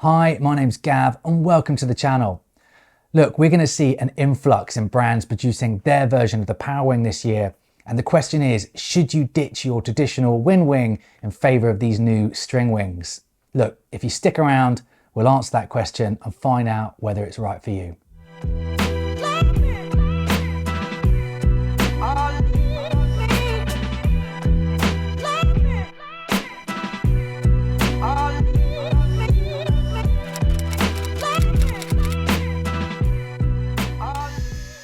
Hi, my name's Gav and welcome to the channel. Look, we're going to see an influx in brands producing their version of the Parawing this year. And the question is, should you ditch your traditional wind wing in favour of these new string wings? Look, if you stick around, we'll answer that question and find out whether it's right for you.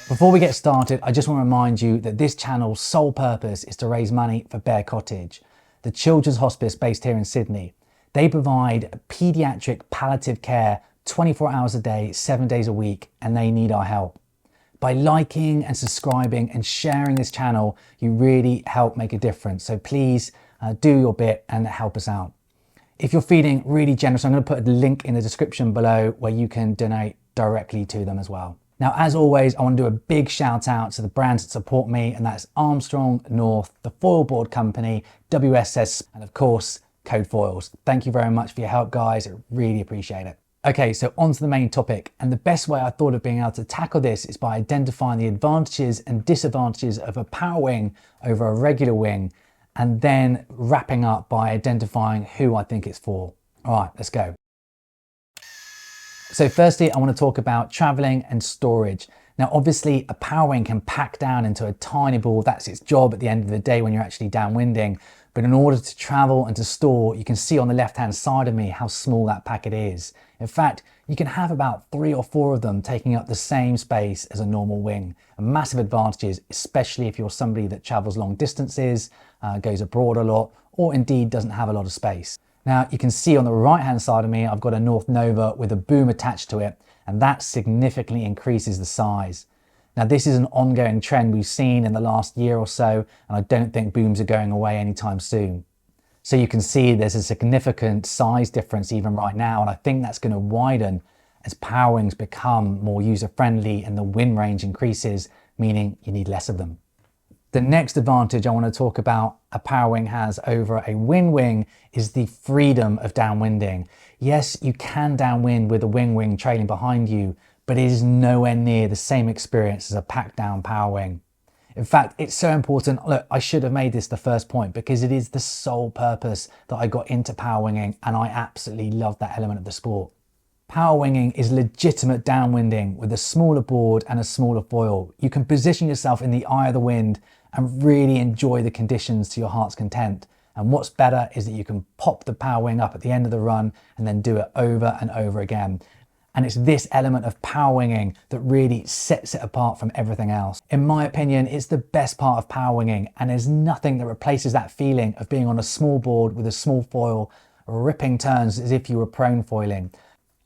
Before we get started, I just want to remind you that this channel's sole purpose is to raise money for Cottage, the children's hospice based here in Sydney. They provide paediatric palliative care 24 hours a day, 7 days a week, and they need our help. By liking and subscribing and sharing this channel, you really help make a difference. So please do your bit and help us out. If you're feeling really generous, I'm going to put a link in the description below where you can donate directly to them as well. Now, as always, I want to do a big shout out to the brands that support me, and that's Armstrong, North, the Foil Board Company, WSS, and of course, Code Foils. Thank you very much for your help, guys. I really appreciate it. Okay, so on to the main topic. And the best way I thought of being able to tackle this is by identifying the advantages and disadvantages of a Parawing over a regular wing, and then wrapping up by identifying who I think it's for. All right, let's go. So firstly, I want to talk about traveling and storage. Now, obviously a Parawing can pack down into a tiny ball. That's its job at the end of the day when you're actually downwinding. But in order to travel and to store, you can see on the left-hand side of me how small that packet is. In fact, you can have about 3 or 4 of them taking up the same space as a normal wing. And massive advantages, especially if you're somebody that travels long distances, goes abroad a lot, or indeed doesn't have a lot of space. Now you can see on the right hand side of me, I've got a North Nova with a boom attached to it, and that significantly increases the size. Now this is an ongoing trend we've seen in the last year or so, and I don't think booms are going away anytime soon. So you can see there's a significant size difference even right now, and I think that's going to widen as Parawings become more user-friendly and the wind range increases, meaning you need less of them. The next advantage I want to talk about a Parawing has over a wind wing is the freedom of downwinding. Yes, you can downwind with a wing trailing behind you, but it is nowhere near the same experience as a packed down Parawing. In fact, it's so important. Look, I should have made this the first point because it is the sole purpose that I got into Parawinging, and I absolutely love that element of the sport. Parawinging is legitimate downwinding with a smaller board and a smaller foil. You can position yourself in the eye of the wind and really enjoy the conditions to your heart's content. And what's better is that you can pop the Parawing up at the end of the run and then do it over and over again. And it's this element of Parawinging that really sets it apart from everything else. In my opinion, it's the best part of Parawinging, and there's nothing that replaces that feeling of being on a small board with a small foil, ripping turns as if you were prone foiling.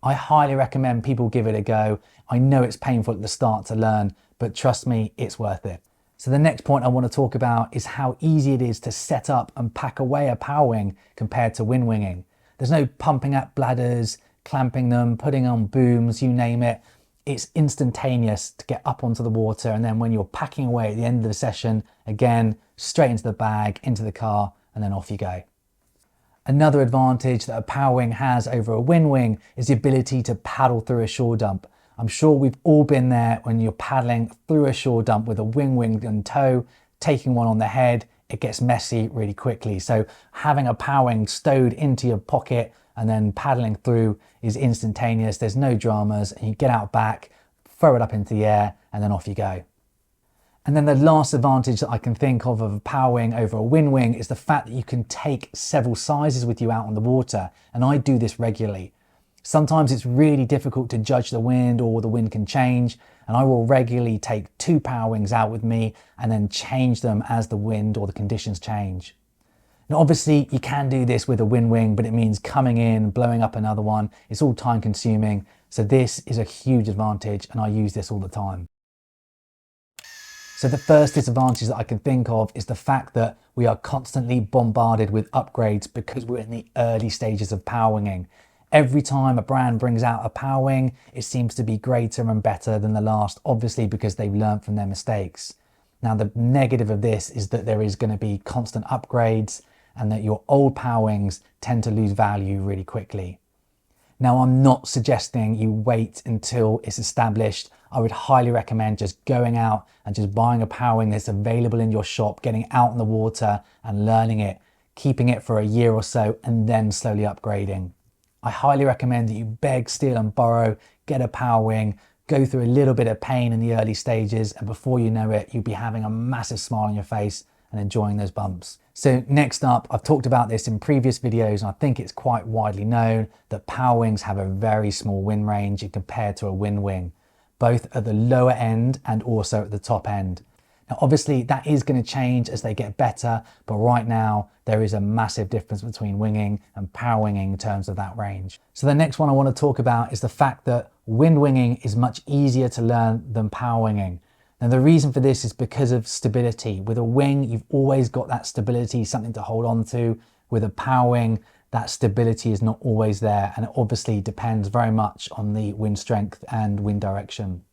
I highly recommend people give it a go. I know it's painful at the start to learn, but trust me, it's worth it. So the next point I want to talk about is how easy it is to set up and pack away a Parawing compared to wind winging. There's no pumping up bladders, clamping them, putting on booms, you name it. It's instantaneous to get up onto the water, and then when you're packing away at the end of the session, again, straight into the bag, into the car, and then off you go. Another advantage that a Parawing has over a wind wing is the ability to paddle through a shore dump. I'm sure we've all been there when you're paddling through a shore dump with a wing in tow, taking one on the head, it gets messy really quickly. So having a Parawing stowed into your pocket and then paddling through is instantaneous. There's no dramas, and you get out back, throw it up into the air, and then off you go. And then the last advantage that I can think of a Parawing over a wind wing is the fact that you can take several sizes with you out on the water. And I do this regularly. Sometimes it's really difficult to judge the wind, or the wind can change, and I will regularly take 2 Parawings out with me and then change them as the wind or the conditions change. Now obviously you can do this with a wind wing, but it means coming in, blowing up another one. It's all time consuming. So this is a huge advantage, and I use this all the time. So the first disadvantage that I can think of is the fact that we are constantly bombarded with upgrades because we're in the early stages of Parawinging. Every time a brand brings out a Parawing, it seems to be greater and better than the last, obviously because they've learned from their mistakes. Now the negative of this is that there is going to be constant upgrades, and that your old Parawings tend to lose value really quickly. Now, I'm not suggesting you wait until it's established. I would highly recommend just going out and just buying a Parawing that's available in your shop, getting out in the water and learning it, keeping it for a year or so, and then slowly upgrading. I highly recommend that you beg, steal and borrow, get a Parawing, go through a little bit of pain in the early stages, and before you know it, you'll be having a massive smile on your face and enjoying those bumps. So next up, I've talked about this in previous videos, and I think it's quite widely known that Parawings have a very small wind range compared to a wind wing, both at the lower end and also at the top end. Now, obviously that is going to change as they get better, but right now there is a massive difference between winging and Parawinging in terms of that range. So the next one I want to talk about is the fact that wind winging is much easier to learn than Parawinging. Now, the reason for this is because of stability. With a wing, you've always got that stability, something to hold on to. With a Parawing, that stability is not always there, and it obviously depends very much on the wind strength and wind direction.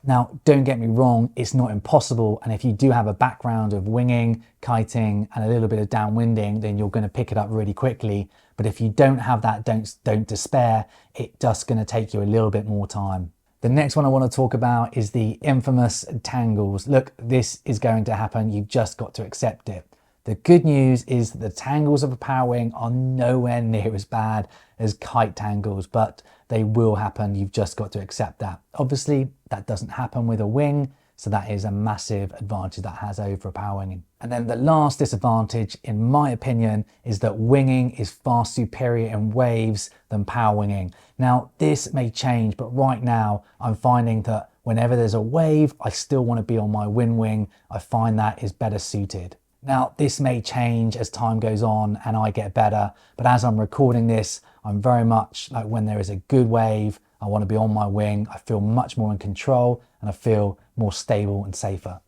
Now, don't get me wrong, it's not impossible, and if you do have a background of winging, kiting, and a little bit of downwinding, then you're going to pick it up really quickly. But if you don't have that, don't despair. It's just going to take you a little bit more time. The next one I want to talk about is the infamous tangles. Look, this is going to happen. You've just got to accept it. The good news is that the tangles of a Parawing are nowhere near as bad as kite tangles, but they will happen. You've just got to accept that. Obviously, that doesn't happen with a wing, so that is a massive advantage that has over a Parawing. And then the last disadvantage, in my opinion, is that winging is far superior in waves than Parawinging. Now, this may change, but right now I'm finding that whenever there's a wave, I still want to be on my wind wing. I find that is better suited. Now, this may change as time goes on and I get better, but as I'm recording this, I'm very much like when there is a good wave, I want to be on my wing. I feel much more in control and I feel more stable and safer.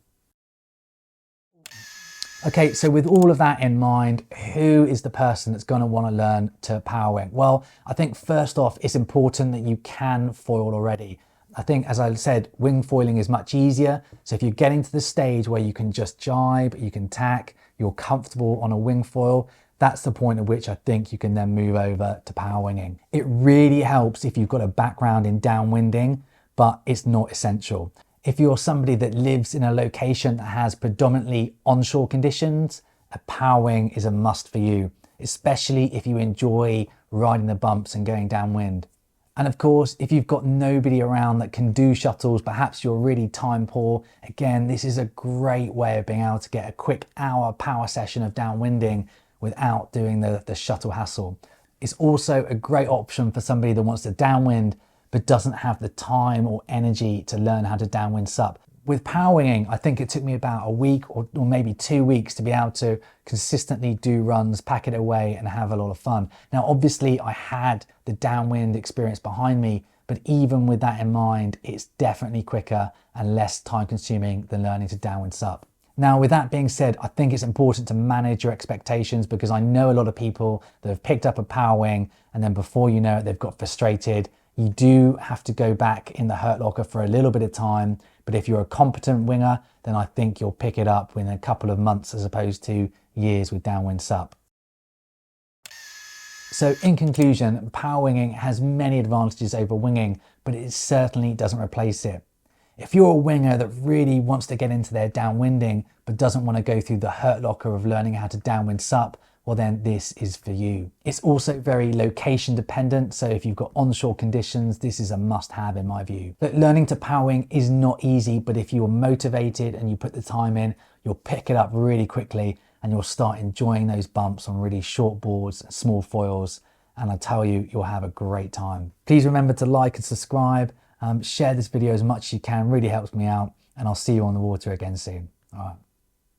Okay, so with all of that in mind, who is the person that's going to want to learn to Parawing? Well, I think first off, it's important that you can foil already. I think, as I said, wing foiling is much easier. So if you're getting to the stage where you can just jibe, you can tack, you're comfortable on a wing foil, that's the point at which I think you can then move over to Parawinging. It really helps if you've got a background in downwinding, but it's not essential. If you're somebody that lives in a location that has predominantly onshore conditions, a Parawing is a must for you, especially if you enjoy riding the bumps and going downwind. And of course, if you've got nobody around that can do shuttles, perhaps you're really time poor, again, this is a great way of being able to get a quick hour power session of downwinding without doing the shuttle hassle. It's also a great option for somebody that wants to downwind but doesn't have the time or energy to learn how to downwind sup. With Parawinging, I think it took me about a week or maybe 2 weeks to be able to consistently do runs, pack it away and have a lot of fun. Now, obviously I had the downwind experience behind me, but even with that in mind, it's definitely quicker and less time consuming than learning to downwind sup. Now, with that being said, I think it's important to manage your expectations because I know a lot of people that have picked up a Parawing and then before you know it, they've got frustrated. You do have to go back in the hurt locker for a little bit of time, but if you're a competent winger, then I think you'll pick it up within a couple of months as opposed to years with downwind sup. So in conclusion, Parawinging has many advantages over winging, but it certainly doesn't replace it. If you're a winger that really wants to get into their downwinding, but doesn't want to go through the hurt locker of learning how to downwind sup, well then this is for you. It's also very location dependent, so if you've got onshore conditions, this is a must-have in my view. But learning to Parawing is not easy, but if you're motivated and you put the time in, you'll pick it up really quickly and you'll start enjoying those bumps on really short boards, small foils, and I tell you, you'll have a great time. Please remember to like and subscribe, share this video as much as you can, really helps me out, and I'll see you on the water again soon. All right.